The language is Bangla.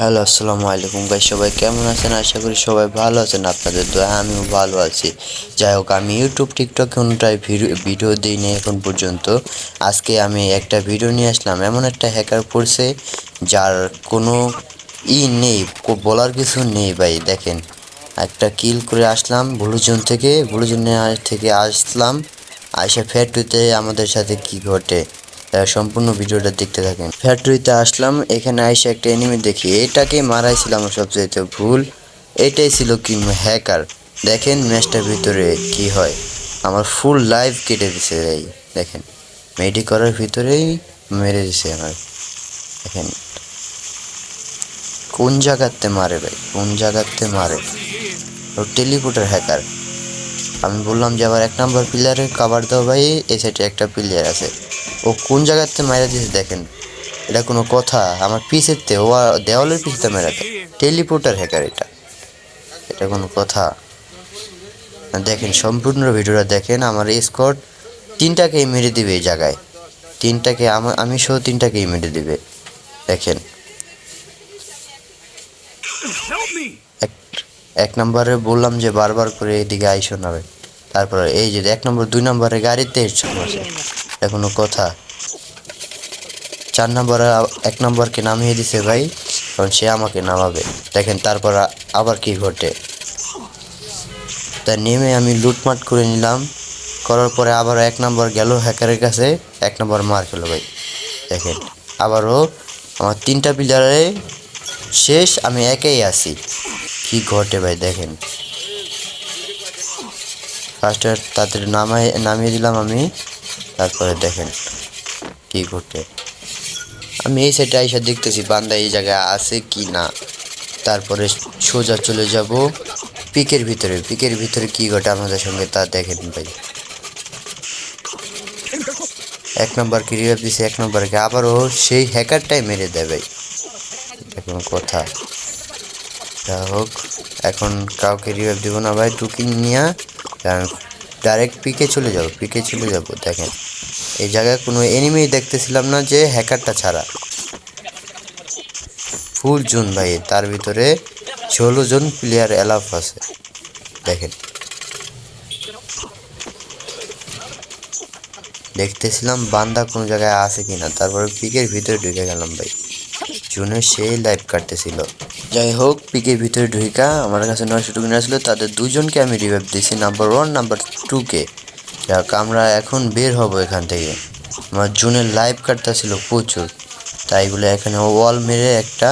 হ্যালো, আসসালামু আলাইকুম গাইস, সবাই কেমন আছেন? আশা করি সবাই ভালো আছেন। আপনাদের দোয়া আমিও ভালো আছি। যাই হোক, আমি ইউটিউব টিকটক কোনোটাই ভিডিও দিইনি এখন পর্যন্ত। আজকে আমি একটা ভিডিও নিয়ে আসলাম। এমন একটা হ্যাকার পড়ছে যার কোনো নেই, বলার কিছু নেই ভাই। দেখেন, একটা কিল করে আসলাম ব্লুজোন থেকে আসলাম। আইসা ফ্যাক্টরিতে আমাদের সাথে কি ঘটে সম্পূর্ণ ভিডিওটা দেখতে থাকেন। ফ্যাক্টরিতে আসলাম, এখানে আইসা একটা এনিমি দেখি, এটাকে মারাইছিলাম সবচেয়ে ভুল। এটাই ছিল কি হ্যাকার। দেখেন ম্যাচটার ভিতরে কি হয়, আমার ফুল লাইফ কেটে দিছে। এই দেখেন, মেডি করার ভিতরেই মেরে দিছে আমার। দেখেন কোন জায়গাতে মারে ভাই, কোন জায়গাতে মারে। ও টেলিপোর্টার হ্যাকার। আমি বললাম যে আবার 1 নম্বর প্লেয়ারে কভার দাও ভাই, এই সাইডে একটা প্লেয়ার আছে। ও কোন জায়গাতে মারা দিয়েছে দেখেন, এটা কোনো কথা? আমার পিছেতে ও দেওয়ালের পিছতে মেরে দেয়। টেলিপোর্টার হ্যাকার এটা, এটা কোনো কথা? দেখেন সম্পূর্ণ ভিডিওটা দেখেন। আমার স্কোয়াড 3টাকেই মেরে দিবে এই জায়গায়, 3টাকে আমি সহ 3টাকেই মেরে দিবে। দেখেন এক নম্বরে বললাম যে বারবার করে এদিকে আইসো না ভাই। তারপরে এই যে 1 নম্বর 2 নম্বরে গাড়িতে হেডশট মারছে, এটা কোনো কথা? 4 নম্বরে 1 নম্বরকে নামিয়ে দিছে ভাই, কারণ সে আমাকে নামাবে। দেখেন তারপর আবার কি ঘটে। তা নেমে আমি লুটমাট করে নিলাম, করার পরে আবার 1 নম্বর গেল হ্যাকারের কাছে, 1 নম্বর মার খেলো ভাই। দেখেন আবারও আমার 3টা প্লেয়ারে শেষ, আমি একাই আছি। কি ঘটে ভাই দেখেন। ফার্স্টে তাদের নামিয়ে দিলাম আমি, তারপরে দেখেন কি ঘটে। আমি এই সাইডে আইসা দেখতেছি বান্দা এই জায়গায় আছে কি না। তারপরে সোজা চলে যাব পিকের ভিতরে কি ঘটে আমাদের সঙ্গে তা দেখেন ভাই। 1 নম্বরকে রিভাইভ দিছে, 1 নম্বরকে আবারও সেই হ্যাকারটাই মেরে দেয় ভাই। এখন কথা, যা হোক, এখন কাউকে রিভাইভ দিব না ভাই, টুকিং নিয়ে কারণ ডাইরেক্ট পিকে চলে যাব। দেখেন এই জায়গায় কোনো এনিমি দেখতেছিলাম না, যে হ্যাকারটা ছাড়া ফুল জোন ভাই। তার ভিতরে 16 জন প্লেয়ার অ্যালাউ আছে। দেখেন দেখতেছিলাম বান্দা কোন জায়গায় আছে কিনা, তারপরে পিকের ভিতরে ঢুকে গেলাম ভাই। জোনে সেই লাইভ কাটতেছিল। যাই হোক, পিকের ভিতরে ঢুকা আমার কাছে 900 টোকেন আসলো, তাদের 2জনকে আমি রিভাইভ দিয়েছি, নাম্বার 1 নাম্বার 2কে। যাক, আমরা এখন বের হব এখান থেকে। আমার জোনের লাইভ কাটতেছিল প্রচুর, তাই বলে এখানে ওয়াল মেরে একটা